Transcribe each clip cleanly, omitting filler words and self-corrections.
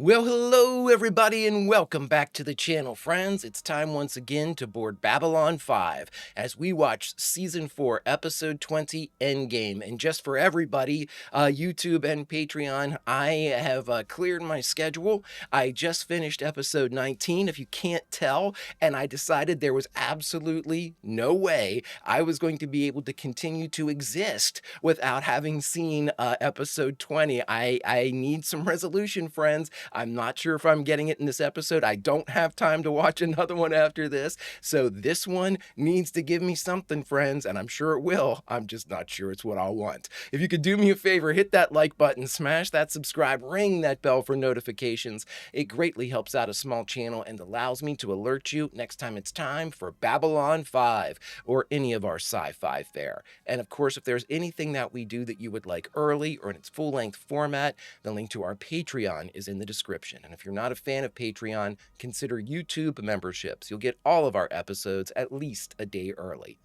Well, hello everybody and welcome back to the channel, friends. It's time once again to board Babylon 5 as we watch Season 4, Episode 20, Endgame. And just for everybody, YouTube and Patreon, I have cleared my schedule. I just finished Episode 19, if you can't tell, and I decided there was absolutely no way I was going to be able to continue to exist without having seen Episode 20. I need some resolution, friends. I'm not sure if I'm getting it in this episode. I don't have time to watch another one after this. So this one needs to give me something, friends, and I'm sure it will. I'm just not sure it's what I'll want. If you could do me a favor, hit that like button, smash that subscribe, ring that bell for notifications. It greatly helps out a small channel and allows me to alert you next time it's time for Babylon 5 or any of our sci-fi fare. And of course, if there's anything that we do that you would like early or in its full-length format, the link to our Patreon is in the description. And if you're not a fan of Patreon, consider YouTube memberships. You'll get all of our episodes at least a day early.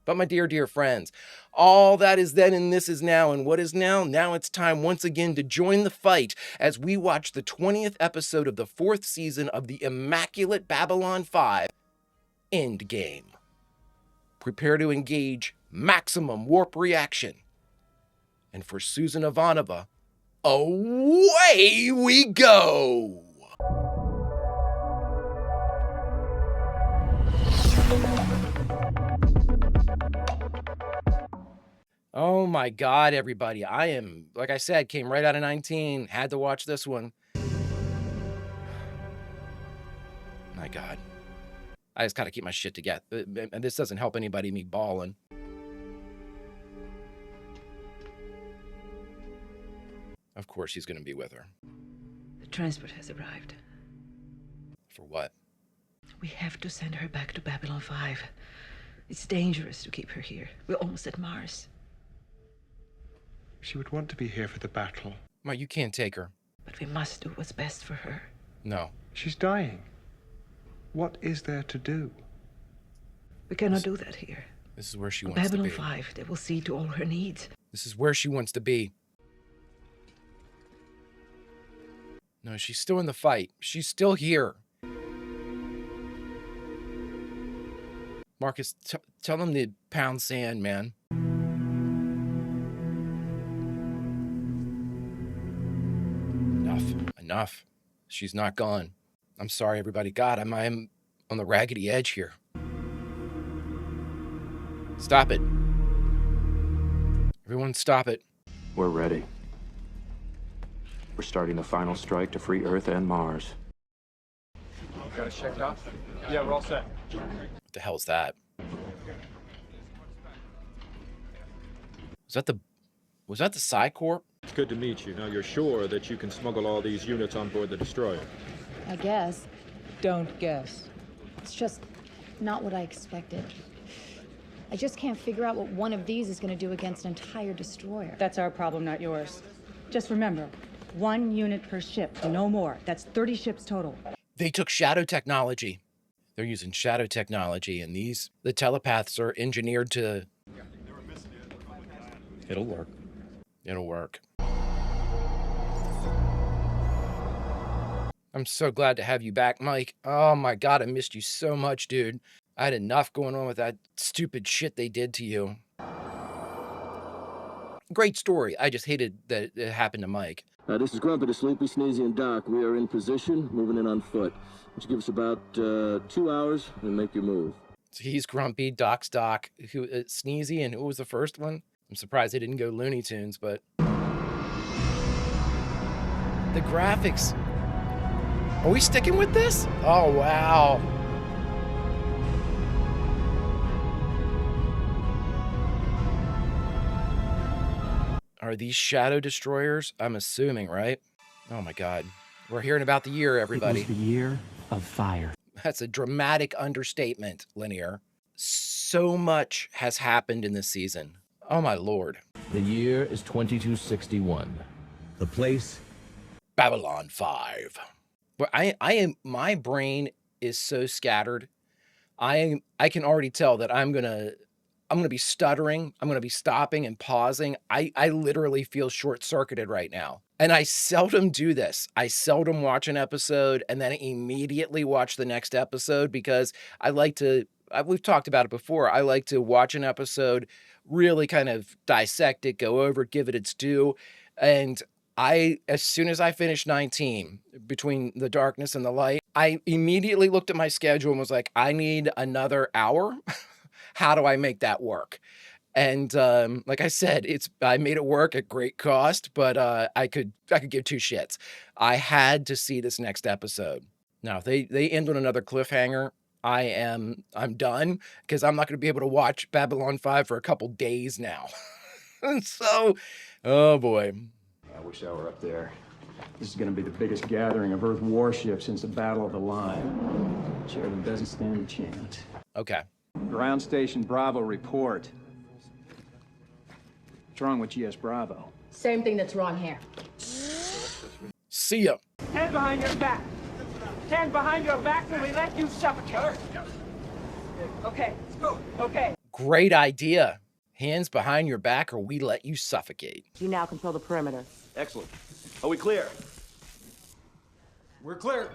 But my dear friends, all that is then and this is now. And what is now? Now it's time once again to join the fight as we watch the 20th episode of the 4th season of the immaculate Babylon 5, Endgame. Prepare to engage maximum warp reaction. And for Susan Ivanova, away we go! Oh my God, everybody. I am, like I said, came right out of 19, had to watch this one. My God. I just gotta keep my shit together. And this doesn't help anybody, me bawling. Of course she's gonna be with her. The transport has arrived. For what? We have to send her back to Babylon 5. It's dangerous to keep her here. We're almost at Mars. She would want to be here for the battle. Ma, you can't take her. But we must do what's best for her. No. She's dying. What is there to do? We cannot do that here. This is where she On wants Babylon to be. 5, they will see to all her needs. This is where she wants to be. No, she's still in the fight. She's still here. Marcus, tell them to pound sand, man. Enough. She's not gone. I'm sorry, everybody. God, I'm on the raggedy edge here. Stop it. Everyone stop it. We're ready. We're starting the final strike to free Earth and Mars. Got it checked off? Yeah, we're all set. What the hell is that? Was that the Psycorp? It's good to meet you. Now you're sure that you can smuggle all these units on board the destroyer? I guess. Don't guess. It's just not what I expected. I just can't figure out what one of these is going to do against an entire destroyer. That's our problem, not yours. Just remember, 1 unit per ship, no more. That's 30 ships total. They took shadow technology. They're using shadow technology, and the telepaths are engineered to... It'll work. It'll work. I'm so glad to have you back, Mike. Oh my God, I missed you so much, dude. I had enough going on with that stupid shit they did to you. Great story. I just hated that it happened to Mike. This is Grumpy to Sleepy, Sneezy, and Doc. We are in position, moving in on foot. Which give us about 2 hours and make your move. So he's Grumpy, Doc's Doc, Sneezy, and who was the first one? I'm surprised they didn't go Looney Tunes, but... The graphics. Are we sticking with this? Oh, wow. Are these shadow destroyers? I'm assuming, right? Oh my God. We're hearing about the year, everybody. It was the year of fire. That's a dramatic understatement, Linear. So much has happened in this season. Oh my Lord. The year is 2261. The place? Babylon 5. But my brain is so scattered. I can already tell that I'm gonna be stuttering. I'm gonna be stopping and pausing. I literally feel short-circuited right now. And I seldom do this. I seldom watch an episode and then immediately watch the next episode because I like to, we've talked about it before. I like to watch an episode, really kind of dissect it, go over it, give it its due. And as soon as I finished 19, Between the Darkness and the Light, I immediately looked at my schedule and was like, I need another hour. How do I make that work? And like I said, I made it work at great cost, but I could give two shits. I had to see this next episode. Now, if they end on another cliffhanger, I'm done because I'm not going to be able to watch Babylon 5 for a couple days now. And so, oh boy. I wish I were up there. This is going to be the biggest gathering of Earth warships since the Battle of the Line. Sheridan doesn't stand a chance. Okay. Ground Station Bravo report. What's wrong with GS Bravo? Same thing that's wrong here. See ya. Hands behind your back. Hands behind your back when we let you suffocate. Okay. Okay. Great idea. Hands behind your back or we let you suffocate. You now control the perimeter. Excellent. Are we clear? We're clear.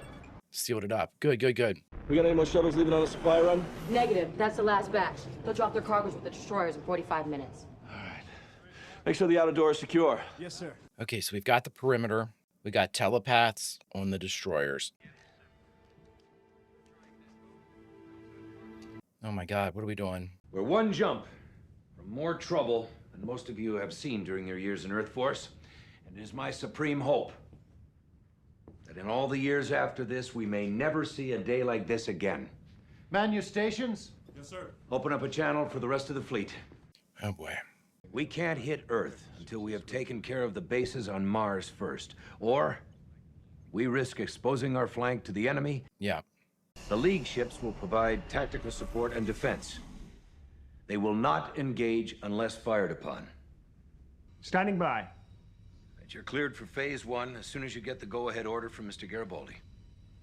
Sealed it up. Good, good, good. We got any more shuttles leaving on a supply run? Negative. That's the last batch. They'll drop their cargoes with the destroyers in 45 minutes. All right. Make sure the outer door is secure. Yes, sir. Okay, so we've got the perimeter. We got telepaths on the destroyers. Oh my God, what are we doing? We're one jump from more trouble than most of you have seen during your years in Earth Force. And it is my supreme hope that in all the years after this, we may never see a day like this again. Man your stations? Yes, sir. Open up a channel for the rest of the fleet. Oh boy. We can't hit Earth until we have taken care of the bases on Mars first. Or we risk exposing our flank to the enemy. Yeah. The League ships will provide tactical support and defense. They will not engage unless fired upon. Standing by. And you're cleared for Phase 1 as soon as you get the go-ahead order from Mr. Garibaldi.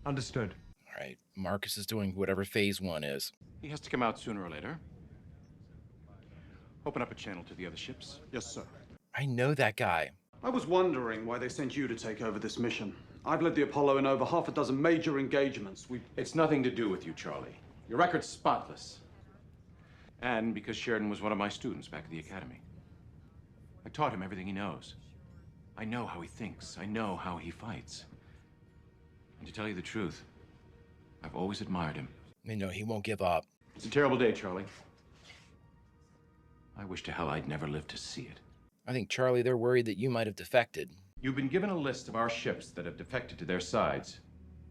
Understood. All right, Marcus is doing whatever Phase 1 is. He has to come out sooner or later. Open up a channel to the other ships. Yes, sir. I know that guy. I was wondering why they sent you to take over this mission. I've led the Apollo in over half a dozen major engagements. It's nothing to do with you, Charlie. Your record's spotless. And because Sheridan was one of my students back at the academy. I taught him everything he knows. I know how he thinks. I know how he fights. And to tell you the truth, I've always admired him. They know he won't give up. It's a terrible day, Charlie. I wish to hell I'd never lived to see it. I think, Charlie, they're worried that you might have defected. You've been given a list of our ships that have defected to their sides,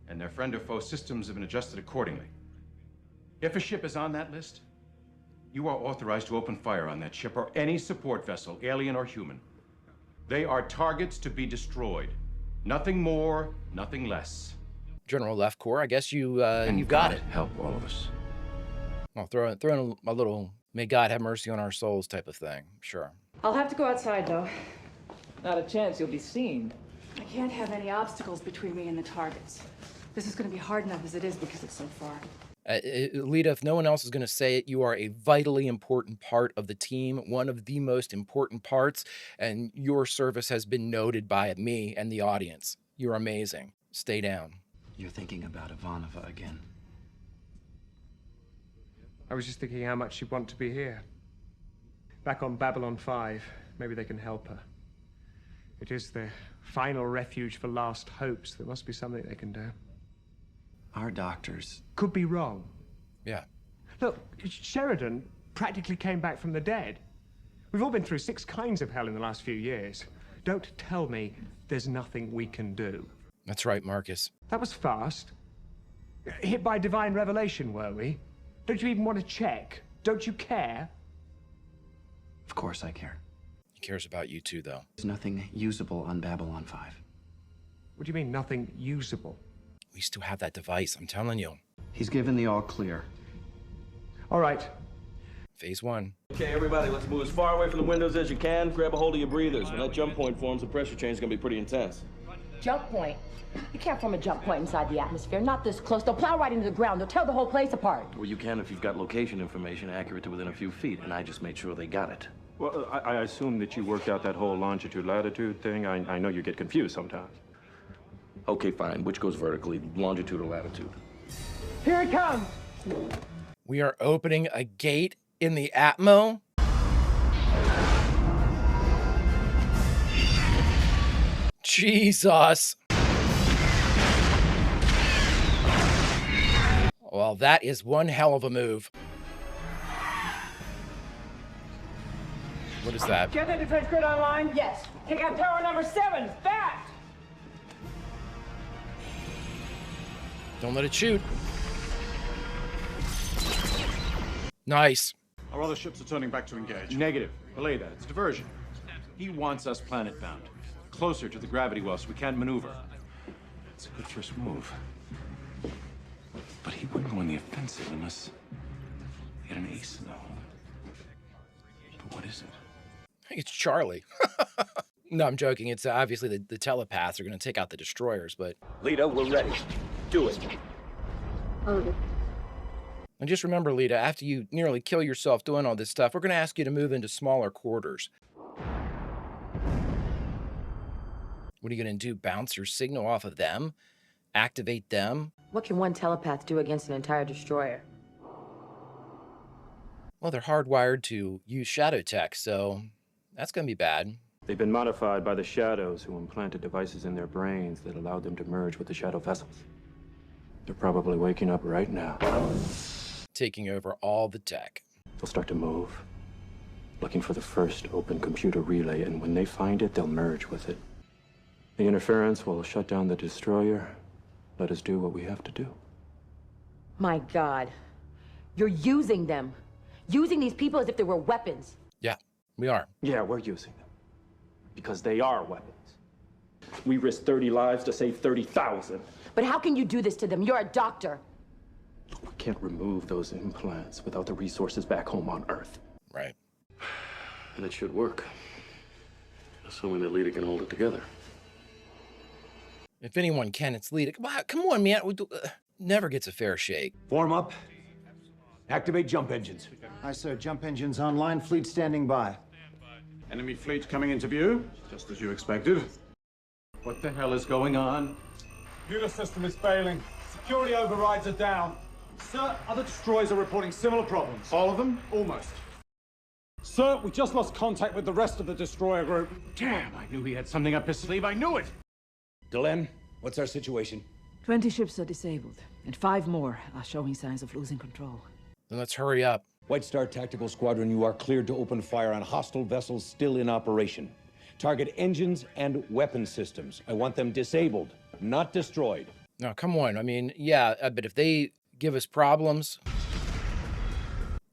and their friend or foe systems have been adjusted accordingly. If a ship is on that list, you are authorized to open fire on that ship or any support vessel, alien or human. They are targets to be destroyed. Nothing more, nothing less. General Left Corps, I guess you've got God it. Help all of us. I'll throw in a little "May God have mercy on our souls" type of thing. Sure. I'll have to go outside, though. Not a chance you'll be seen. I can't have any obstacles between me and the targets. This is going to be hard enough as it is because it's so far. Lita, if no one else is going to say it, you are a vitally important part of the team, one of the most important parts, and your service has been noted by me and the audience. You're amazing. Stay down. You're thinking about Ivanova again. I was just thinking how much she'd want to be here. Back on Babylon 5, maybe they can help her. It is the final refuge for last hopes. There must be something they can do. Our doctors could be wrong. Yeah. Look, Sheridan practically came back from the dead. We've all been through 6 kinds of hell in the last few years. Don't tell me there's nothing we can do. That's right, Marcus. That was fast. Hit by divine revelation, were we? Don't you even want to check? Don't you care? Of course I care. He cares about you too, though. There's nothing usable on Babylon 5. What do you mean, nothing usable? We still have that device, I'm telling you. He's given the all clear. All right. Phase 1. Okay, everybody, let's move as far away from the windows as you can. Grab a hold of your breathers. When that jump point forms, the pressure change is going to be pretty intense. Jump point? You can't form a jump point inside the atmosphere. Not this close. They'll plow right into the ground. They'll tear the whole place apart. Well, you can if you've got location information accurate to within a few feet, and I just made sure they got it. Well, I assume that you worked out that whole longitude-latitude thing. I know you get confused sometimes. Okay, fine. Which goes vertically, longitude or latitude? Here it comes! We are opening a gate in the Atmo. Jesus. Well, that is one hell of a move. What is that? Get the defense grid online? Yes. Take out tower number 7, fast! Don't let it shoot. Nice. Our other ships are turning back to engage. Negative. Belay that. It's diversion. He wants us planet-bound. Closer to the gravity well so we can't maneuver. It's a good first move. But he wouldn't go on the offensive unless he had an ace in the hole. But what is it? I think it's Charlie. No, I'm joking. It's obviously the telepaths are going to take out the destroyers, but... Lita, we're ready. Do it. And just remember, Lita, after you nearly kill yourself doing all this stuff, we're going to ask you to move into smaller quarters. What are you going to do? Bounce your signal off of them? Activate them? What can one telepath do against an entire destroyer? Well, they're hardwired to use shadow tech, so that's going to be bad. They've been modified by the Shadows, who implanted devices in their brains that allowed them to merge with the Shadow vessels. They're probably waking up right now. Taking over all the tech. They'll start to move, looking for the first open computer relay, and when they find it, they'll merge with it. The interference will shut down the destroyer. Let us do what we have to do. My God. You're using them. Using these people as if they were weapons. Yeah, we are. Yeah, we're using them. Because they are weapons. We risk 30 lives to save 30,000. But how can you do this to them? You're a doctor. We can't remove those implants without the resources back home on Earth. Right. And it should work. Assuming that Lita can hold it together. If anyone can, it's Lita. Come on, man. Never gets a fair shake. Form up. Activate jump engines. Aye, sir. Jump engines online. Fleet standing by. Enemy fleet coming into view, just as you expected. What the hell is going on? Computer system is failing. Security overrides are down. Sir, other destroyers are reporting similar problems. All of them? Almost. Sir, we just lost contact with the rest of the destroyer group. Damn, I knew he had something up his sleeve. I knew it! Delenn, what's our situation? 20 ships are disabled, and 5 more are showing signs of losing control. Then let's hurry up. White Star Tactical Squadron, you are cleared to open fire on hostile vessels still in operation. Target engines and weapon systems. I want them disabled, not destroyed. No, come on. I mean, yeah, but if they give us problems,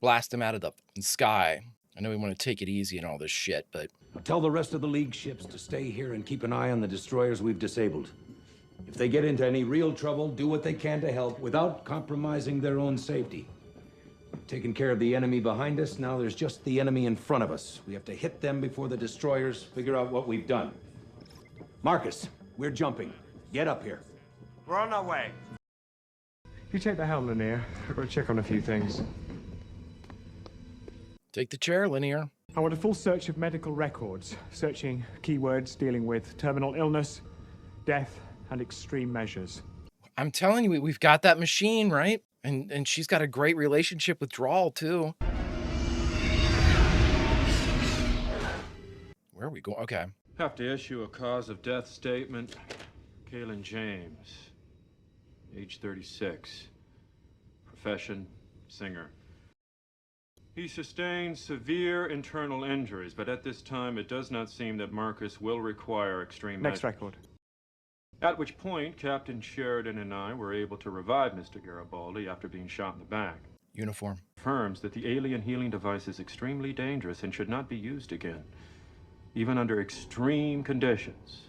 blast them out of the sky. I know we want to take it easy and all this shit, but... Tell the rest of the League ships to stay here and keep an eye on the destroyers we've disabled. If they get into any real trouble, do what they can to help without compromising their own safety. Taking care of the enemy behind us, now there's just the enemy in front of us. We have to hit them before the destroyers figure out what we've done. Marcus, we're jumping. Get up here. We're on our way. You take the helm, Lanier. I've got to check on a few things. Take the chair, Linear. I want a full search of medical records, searching keywords dealing with terminal illness, death, and extreme measures. I'm telling you, we've got that machine, right? And she's got a great relationship with Drawl, too. Where are we going? Okay. Have to issue a cause of death statement. Kalen James, age 36. Profession, singer. He sustained severe internal injuries, but at this time it does not seem that Marcus will require extreme Next measures. record. At which point, Captain Sheridan and I were able to revive Mr. Garibaldi after being shot in the back. Uniform. Confirms that the alien healing device is extremely dangerous and should not be used again, even under extreme conditions.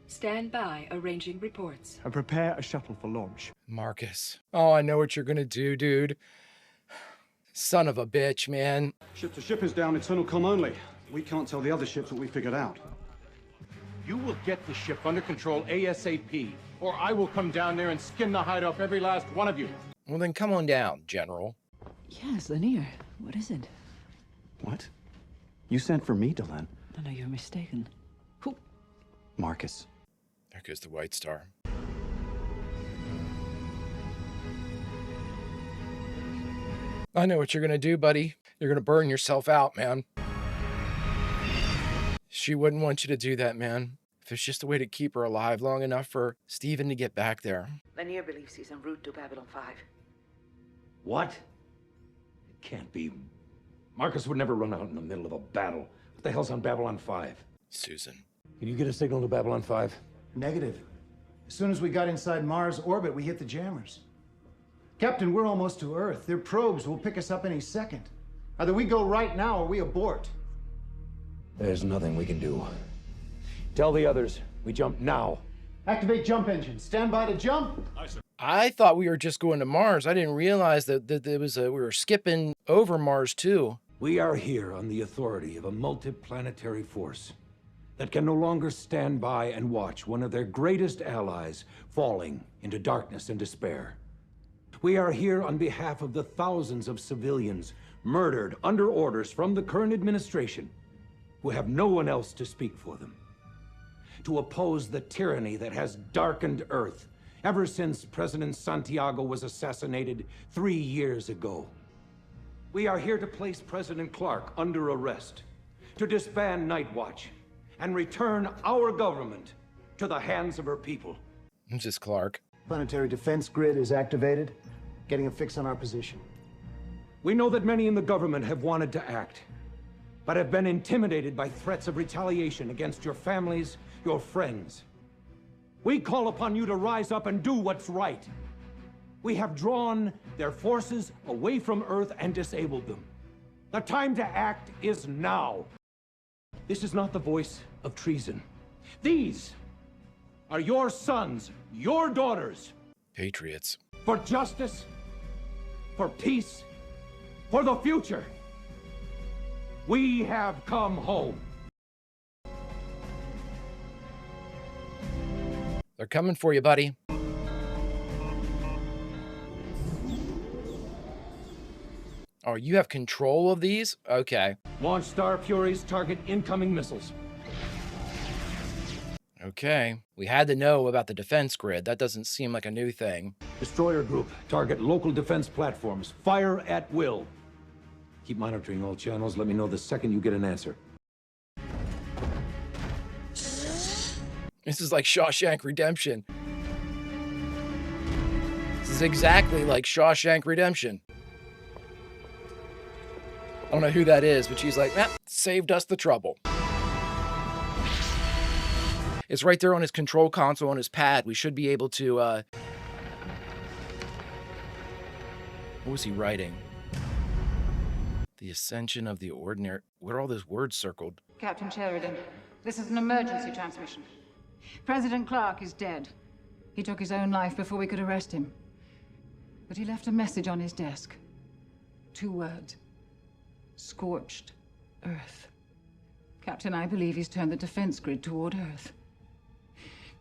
Stand by, arranging reports. And prepare a shuttle for launch. Marcus. Oh, I know what you're gonna do, dude. Son of a bitch, man. Ship to ship is down, internal comm only. We can't tell the other ships what we figured out. You will get the ship under control ASAP, or I will come down there and skin the hide off every last one of you. Well, then come on down, General. Yes, Lanier. What is it? What? You sent for me, Delenn. No, you're mistaken. Who? Marcus. There goes the White Star. I know what you're gonna do, buddy. You're gonna burn yourself out, man. She wouldn't want you to do that, man. If there's just a way to keep her alive long enough for Steven to get back there. Lanier believes he's en route to Babylon 5. What? It can't be. Marcus would never run out in the middle of a battle. What the hell's on Babylon 5? Susan. Can you get a signal to Babylon 5? Negative. As soon as we got inside Mars' orbit, we hit the jammers. Captain, we're almost to Earth. Their probes will pick us up any second. Either we go right now or we abort. There's nothing we can do. Tell the others we jump now. Activate jump engine. Stand by to jump. I thought we were just going to Mars. I didn't realize that there was we were skipping over Mars too. We are here on the authority of a multiplanetary force that can no longer stand by and watch one of their greatest allies falling into darkness and despair. We are here on behalf of the thousands of civilians murdered under orders from the current administration who have no one else to speak for them. To oppose the tyranny that has darkened Earth ever since President Santiago was assassinated 3 years ago. We are here to place President Clark under arrest, to disband Night Watch, and return our government to the hands of her people. This is Clark. Planetary defense grid is activated. Getting a fix on our position. We know that many in the government have wanted to act, but have been intimidated by threats of retaliation against your families, your friends. We call upon you to rise up and do what's right. We have drawn their forces away from Earth and disabled them. The time to act is now. This is not the voice of treason. These are your sons, your daughters. Patriots. For justice, for peace, for the future. We have come home. They're coming for you, buddy. Oh, you have control of these? Okay. Launch Star Furies, target incoming missiles. Okay. We had to know about the defense grid. That doesn't seem like a new thing. Destroyer group, target local defense platforms. Fire at will. Keep monitoring all channels. Let me know the second you get an answer. This is like Shawshank Redemption. This is exactly like Shawshank Redemption. I don't know who that is, but she's like, saved us the trouble. It's right there on his control console on his pad. We should be able to, what was he writing? The ascension of the ordinary. What are all those words circled? Captain Sheridan, this is an emergency transmission. President Clark is dead. He took his own life before we could arrest him. But he left a message on his desk. 2 words. Scorched Earth. Captain, I believe he's turned the defense grid toward Earth.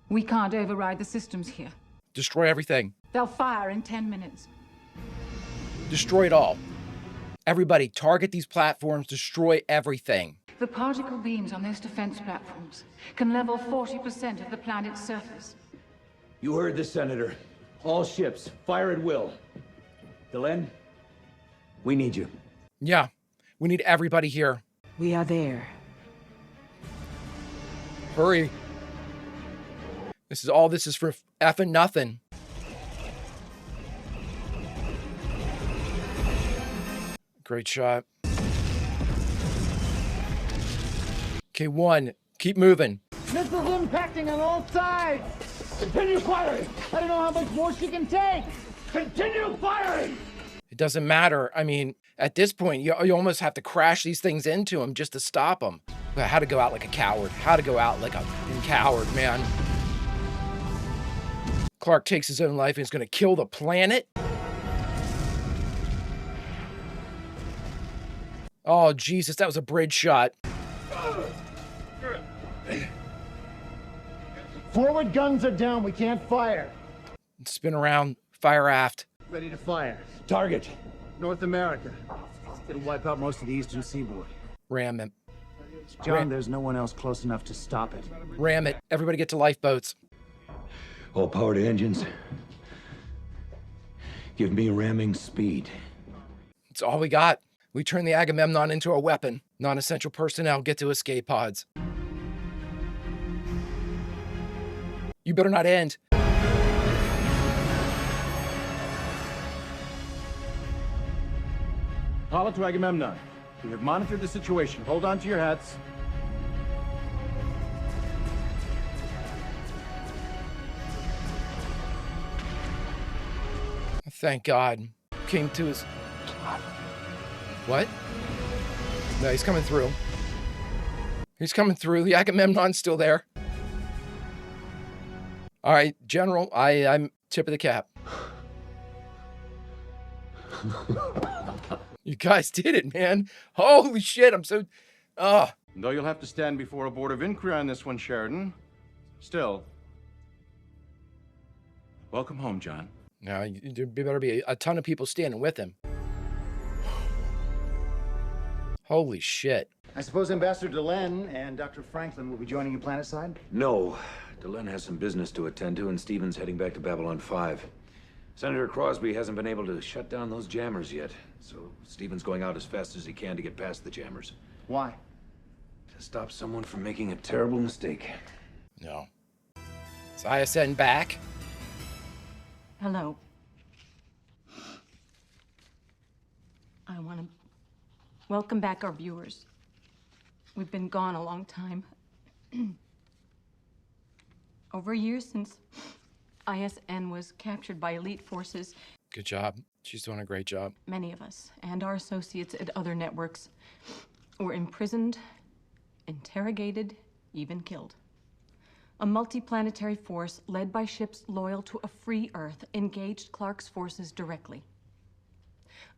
We can't override the systems here. Destroy everything. They'll fire in 10 minutes. Destroy it all. Everybody, target these platforms, destroy everything. The particle beams on those defense platforms can level 40% of the planet's surface. You heard the Senator. All ships, fire at will. Delenn, we need you. Yeah, we need everybody here. We are there. Hurry. This is for effing nothing. Great shot. Okay, 1. Keep moving. Missiles impacting on all sides! Continue firing! I don't know how much more she can take! Continue firing! It doesn't matter. I mean, at this point, you almost have to crash these things into them just to stop them. But how to go out like a coward. How to go out like a coward, man. Clark takes his own life and is going to kill the planet. Oh, Jesus, that was a bridge shot. Forward guns are down. We can't fire. Spin around. Fire aft. Ready to fire. Target. North America. It'll wipe out most of the eastern seaboard. Ram him. John, there's no one else close enough to stop it. Ram it. Everybody get to lifeboats. All power to engines. Give me ramming speed. It's all we got. We turn the Agamemnon into a weapon. Non-essential personnel get to escape pods. You better not end. Apollo to Agamemnon. We have monitored the situation. Hold on to your hats. Thank God. Came to his... What? No, he's coming through. He's coming through. The Agamemnon's still there. All right, General, I'm tip of the cap. You guys did it, man. Holy shit, I'm so... Though you'll have to stand before a board of inquiry on this one, Sheridan. Still. Welcome home, John. Now, there better be a ton of people standing with him. Holy shit. I suppose Ambassador Delenn and Dr. Franklin will be joining you planetside? No. Delenn has some business to attend to, and Stephen's heading back to Babylon 5. Senator Crosby hasn't been able to shut down those jammers yet, so Stephen's going out as fast as he can to get past the jammers. Why? To stop someone from making a terrible mistake. No. Is ISN back? Hello. I want to welcome back our viewers. We've been gone a long time. Over a year since ISN was captured by elite forces. Good job. She's doing a great job. Many of us and our associates at other networks were imprisoned, interrogated, even killed. A multiplanetary force led by ships loyal to a free Earth engaged Clark's forces directly.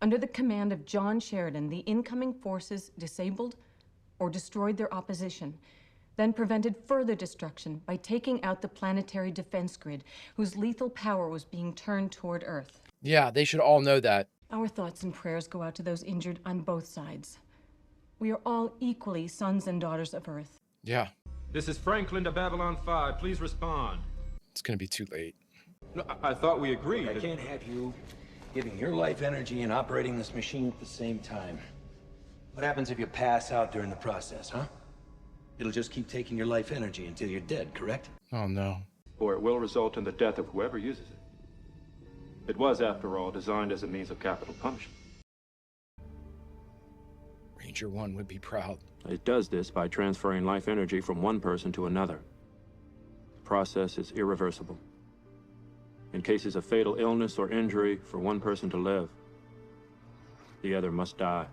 Under the command of John Sheridan, the incoming forces disabled or destroyed their opposition, then prevented further destruction by taking out the planetary defense grid, whose lethal power was being turned toward Earth. Yeah, they should all know that. Our thoughts and prayers go out to those injured on both sides. We are all equally sons and daughters of Earth. Yeah. This is Franklin to Babylon 5. Please respond. It's gonna be too late. No, I thought we agreed. I can't have you giving your life energy and operating this machine at the same time. What happens if you pass out during the process, huh? It'll just keep taking your life energy until you're dead, correct? Oh, no. Or it will result in the death of whoever uses it. It was, after all, designed as a means of capital punishment. Ranger 1 would be proud. It does this by transferring life energy from one person to another. The process is irreversible. In cases of fatal illness or injury, for one person to live, the other must die.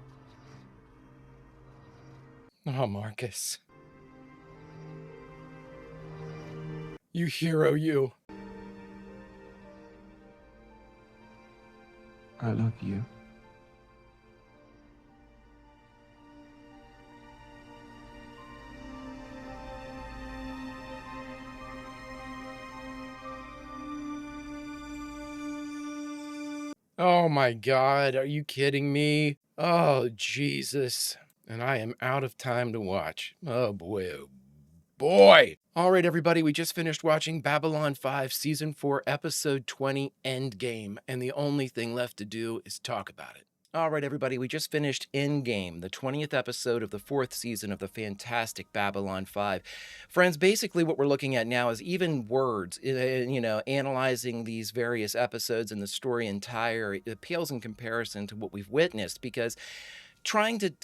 Oh, Marcus. You hero, you. I love you. Oh my God, are you kidding me? Oh, Jesus. And I am out of time to watch. Oh boy, oh boy. All right, everybody, we just finished watching Babylon 5, Season 4, Episode 20, Endgame, and the only thing left to do is talk about it. All right, everybody, we just finished Endgame, the 20th episode of the 4th season of the fantastic Babylon 5. Friends, basically what we're looking at now is even words, analyzing these various episodes and the story entire, it pales in comparison to what we've witnessed, because trying to,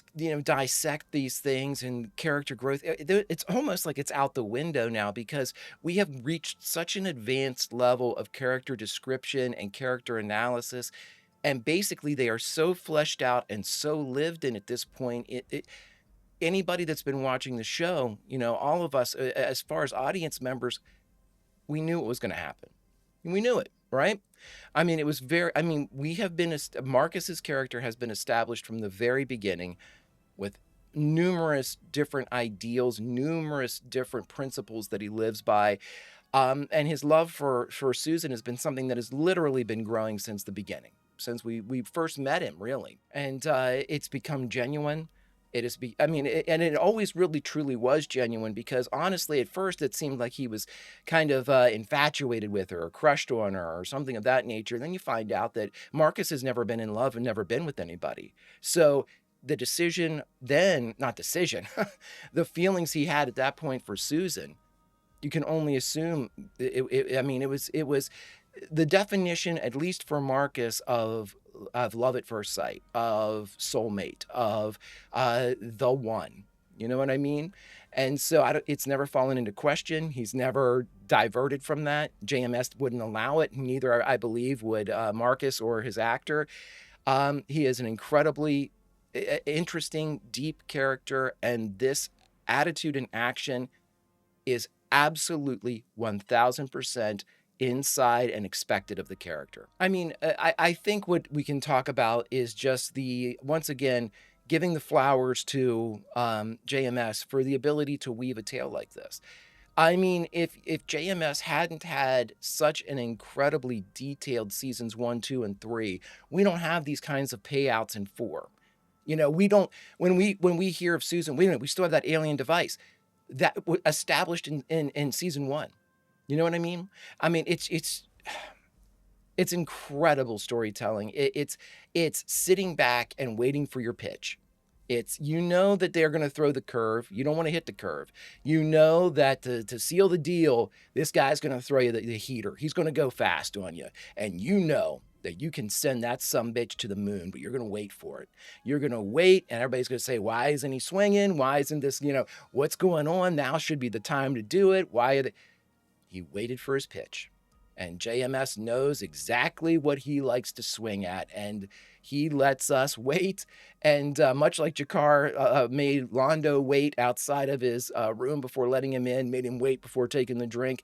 dissect these things and character growth, it's almost like it's out the window now, because we have reached such an advanced level of character description and character analysis. And basically, they are so fleshed out and so lived in at this point. Anybody that's been watching the show, all of us, as far as audience members, we knew it was going to happen. We knew it, right? I mean, it was we have been, Marcus's character has been established from the very beginning with numerous different ideals, numerous different principles that he lives by. And his love for Susan has been something that has literally been growing since the beginning. Since we first met him, really. And it's become genuine. It is, and it always really truly was genuine, because honestly, at first it seemed like he was kind of infatuated with her or crushed on her or something of that nature. Then you find out that Marcus has never been in love and never been with anybody. So the decision then, not decision, the feelings he had at that point for Susan, you can only assume it was the definition, at least for Marcus, of love at first sight, of soulmate, of the one. You know what I mean? And so it's never fallen into question. He's never diverted from that. JMS wouldn't allow it. Neither, I believe, would Marcus or his actor. He is an incredibly interesting, deep character, and this attitude and action is absolutely 1000% inside and expected of the character. I mean, I think what we can talk about is just once again, giving the flowers to JMS for the ability to weave a tale like this. I mean, if JMS hadn't had such an incredibly detailed seasons 1, 2, and 3, we don't have these kinds of payouts in 4. You know, we don't, when we hear of Susan, wait a minute, we still have that alien device that established in season 1. You know what I mean? I mean, it's incredible storytelling. It's sitting back and waiting for your pitch. It's, you know that they're going to throw the curve. You don't want to hit the curve. You know that to seal the deal, this guy's going to throw you the heater. He's going to go fast on you. And you know that you can send that sumbitch to the moon, but you're going to wait for it. You're going to wait, and everybody's going to say, why isn't he swinging? Why isn't this, what's going on? Now should be the time to do it. He waited for his pitch. And JMS knows exactly what he likes to swing at, and he lets us wait. And much like Jakar made Londo wait outside of his room before letting him in, made him wait before taking the drink,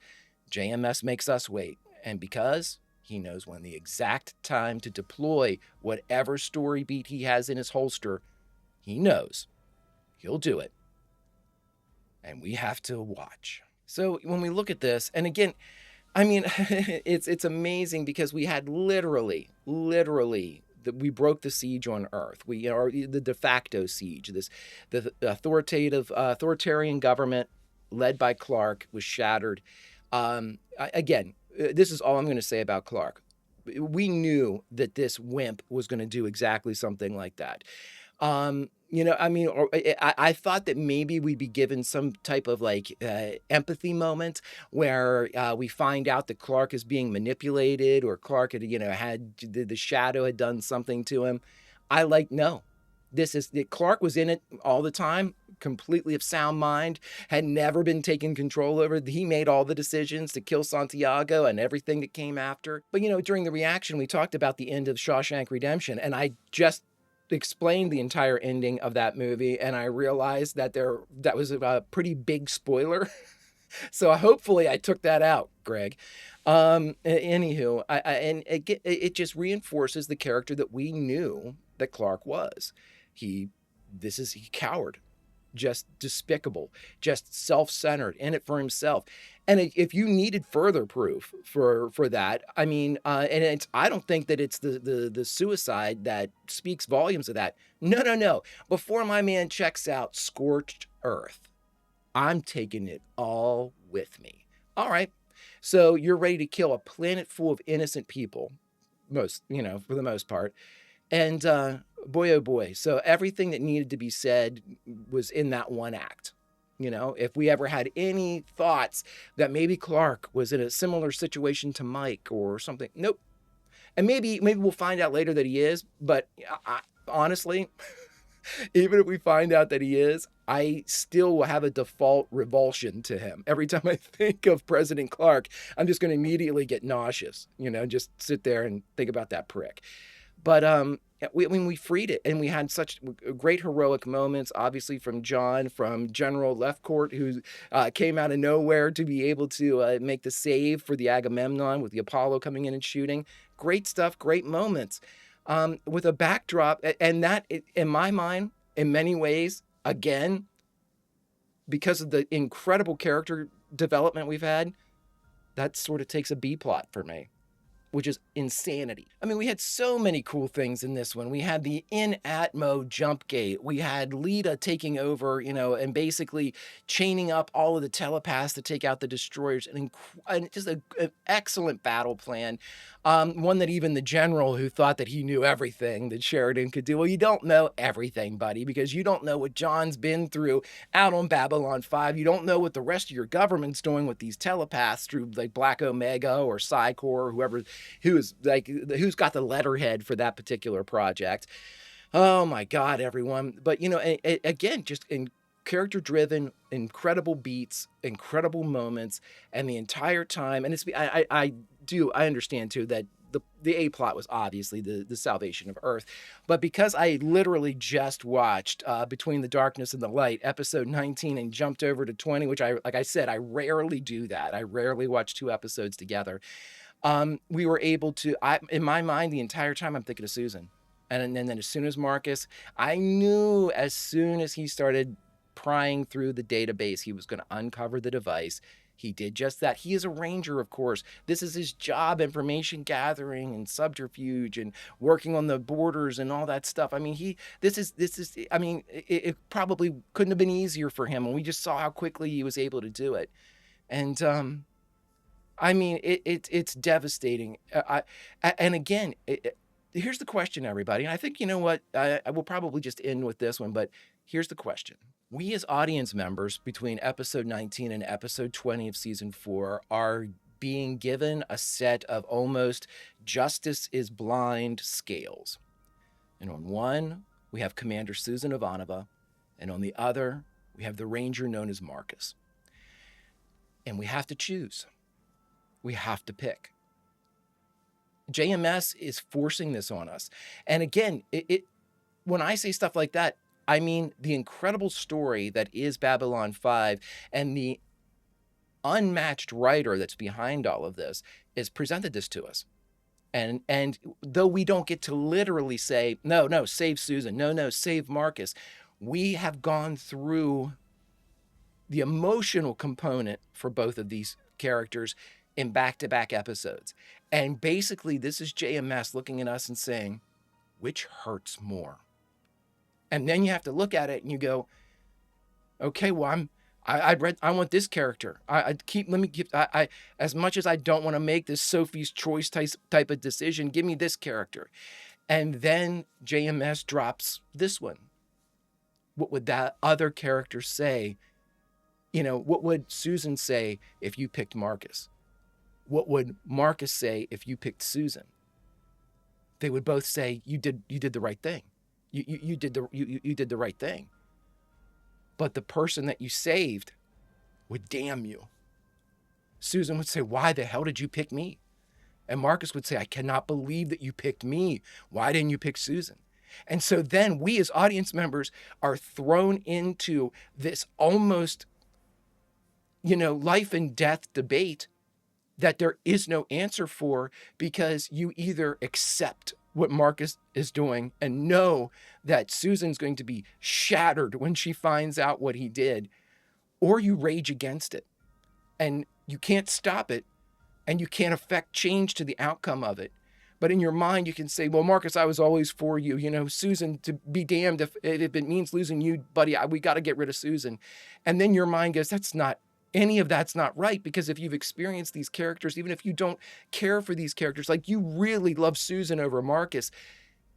JMS makes us wait. And because he knows when the exact time to deploy whatever story beat he has in his holster, he knows he'll do it. And we have to watch. So when we look at this, and again, I mean, it's amazing because we had literally, we broke the siege on Earth. We are the de facto siege. The authoritarian government led by Clark was shattered. Again, this is all I'm going to say about Clark. We knew that this wimp was going to do exactly something like that. I thought that maybe we'd be given some type of empathy moment where we find out that Clark is being manipulated, or Clark had, had the shadow had done something to him. No. Clark was in it all the time, completely of sound mind, had never been taken control over. He made all the decisions to kill Santiago and everything that came after. But, during the reaction, we talked about the end of Shawshank Redemption, and I just explained the entire ending of that movie, and I realized that that was a pretty big spoiler. So hopefully I took that out, Greg. Anywho, it just reinforces the character that we knew that Clark was. He coward, just despicable, just self-centered, in it for himself. And if you needed further proof for that, I mean, I don't think that it's the suicide that speaks volumes of that. No. Before my man checks out scorched earth, I'm taking it all with me. All right. So you're ready to kill a planet full of innocent people, for the most part. And boy, oh boy. So everything that needed to be said was in that one act. If we ever had any thoughts that maybe Clark was in a similar situation to Mike or something, nope. And maybe we'll find out later that he is, but honestly, even if we find out that he is, I still will have a default revulsion to him. Every time I think of President Clark, I'm just going to immediately get nauseous, just sit there and think about that prick. But we freed it, and we had such great heroic moments, obviously from John, from General Lefcourt, who came out of nowhere to be able to make the save for the Agamemnon with the Apollo coming in and shooting. Great stuff, great moments. With a backdrop, and that, in my mind, in many ways, again, because of the incredible character development we've had, that sort of takes a B plot for me. which is insanity. I mean, we had so many cool things in this one. We had the in-atmo jump gate. We had Lita taking over, you know, and basically chaining up all of the telepaths to take out the destroyers, and just an excellent battle plan. One that even the general who thought that he knew everything that Sheridan could do. Well, you don't know everything, buddy, because you don't know what John's been through out on Babylon 5. You don't know what the rest of your government's doing with these telepaths through like Black Omega or Psycor or whoever, who's got the letterhead for that particular project. Oh my God, everyone. But, you know, again, just in character-driven, incredible beats, incredible moments, and the entire time, and I understand too that the A plot was obviously the salvation of Earth, but because I literally just watched Between the Darkness and the Light, episode 19, and jumped over to 20, which like I said, I rarely do that. I rarely watch 2 episodes together. We were able to, in my mind, the entire time I'm thinking of Susan. And then as soon as Marcus, I knew as soon as he started prying through the database, he was going to uncover the device. He did just that. He is a ranger, of course. This is his job, information gathering and subterfuge and working on the borders and all that stuff. I mean, it probably couldn't have been easier for him. And we just saw how quickly he was able to do it. And, I mean, it's devastating. And again, here's the question, everybody. And I think, you know what, I will probably just end with this one, but here's the question. We as audience members between episode 19 and episode 20 of season 4 are being given a set of almost justice is blind scales. And on one, we have Commander Susan Ivanova, and on the other, we have the ranger known as Marcus. And we have to choose. We have to pick. JMS is forcing this on us. And again, when I say stuff like that, I mean the incredible story that is Babylon 5 and the unmatched writer that's behind all of this is presented this to us. And though we don't get to literally say, no, save Susan, no, save Marcus, we have gone through the emotional component for both of these characters in back-to-back episodes. And basically, this is JMS looking at us and saying, which hurts more? And then you have to look at it and you go, okay, well, I want this character. As much as I don't want to make this Sophie's Choice type of decision, give me this character. And then JMS drops this one. What would that other character say? You know, what would Susan say if you picked Marcus? What would Marcus say if you picked Susan? They would both say, you did the right thing. You did the right thing. But the person that you saved would damn you. Susan would say, why the hell did you pick me? And Marcus would say, I cannot believe that you picked me. Why didn't you pick Susan? And so then we as audience members are thrown into this almost, you know, life and death debate that there is no answer for, because you either accept what Marcus is doing and know that Susan's going to be shattered when she finds out what he did, or you rage against it. And you can't stop it, and you can't affect change to the outcome of it. But in your mind, you can say, well, Marcus, I was always for you. You know, Susan, to be damned if it means losing you, buddy, we got to get rid of Susan. And then your mind goes, any of that's not right, because if you've experienced these characters, even if you don't care for these characters, like you really love Susan over Marcus,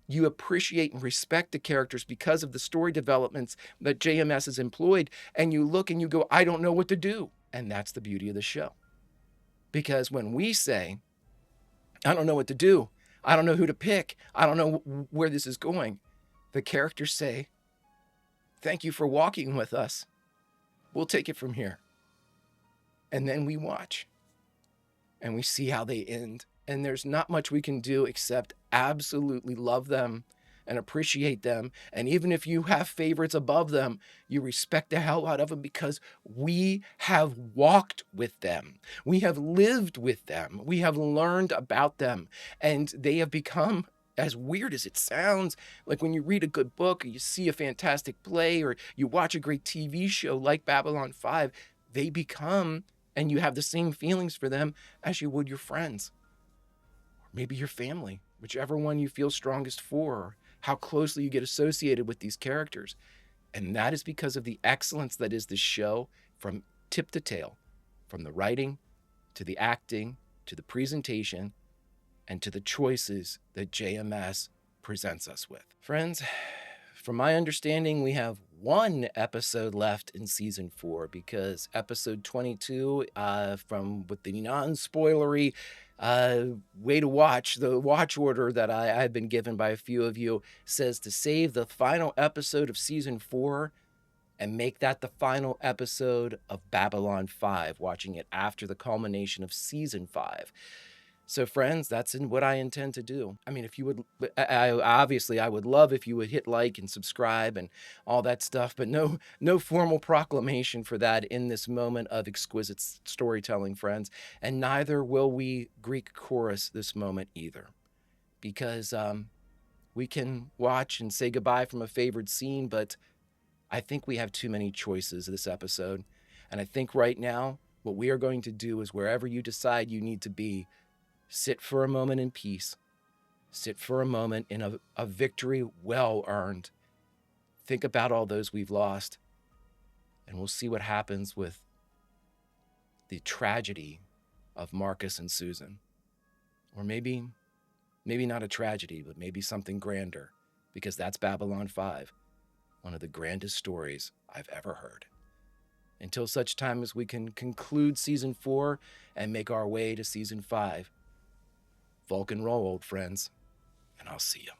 you appreciate and respect the characters because of the story developments that JMS has employed, and you look and you go, I don't know what to do. And that's the beauty of the show. Because when we say, I don't know what to do, I don't know who to pick, I don't know where this is going, the characters say, thank you for walking with us. We'll take it from here. And then we watch and we see how they end. And there's not much we can do except absolutely love them and appreciate them. And even if you have favorites above them, you respect the hell out of them, because we have walked with them. We have lived with them. We have learned about them. And they have become, as weird as it sounds, like when you read a good book or you see a fantastic play or you watch a great TV show like Babylon 5, they become, and you have the same feelings for them as you would your friends, or maybe your family, whichever one you feel strongest for, or how closely you get associated with these characters. And that is because of the excellence that is this show from tip to tail, from the writing to the acting to the presentation and to the choices that JMS presents us with. Friends, from my understanding, we have one episode left in season 4 because episode 22, from with the non-spoilery way to watch, the watch order that I've been given by a few of you says to save the final episode of season 4 and make that the final episode of Babylon 5, watching it after the culmination of season 5. So friends, that's what I intend to do. I mean, if you would, obviously I would love if you would hit like and subscribe and all that stuff, but no formal proclamation for that in this moment of exquisite storytelling, friends. And neither will we Greek chorus this moment either, because we can watch and say goodbye from a favorite scene, but I think we have too many choices this episode. And I think right now, what we are going to do is wherever you decide you need to be, sit for a moment in peace. Sit for a moment in a victory well earned. Think about all those we've lost. And we'll see what happens with the tragedy of Marcus and Susan. Or maybe not a tragedy, but maybe something grander. Because that's Babylon 5. One of the grandest stories I've ever heard. Until such time as we can conclude season 4 and make our way to season 5. Vulcan roll, old friends, and I'll see you.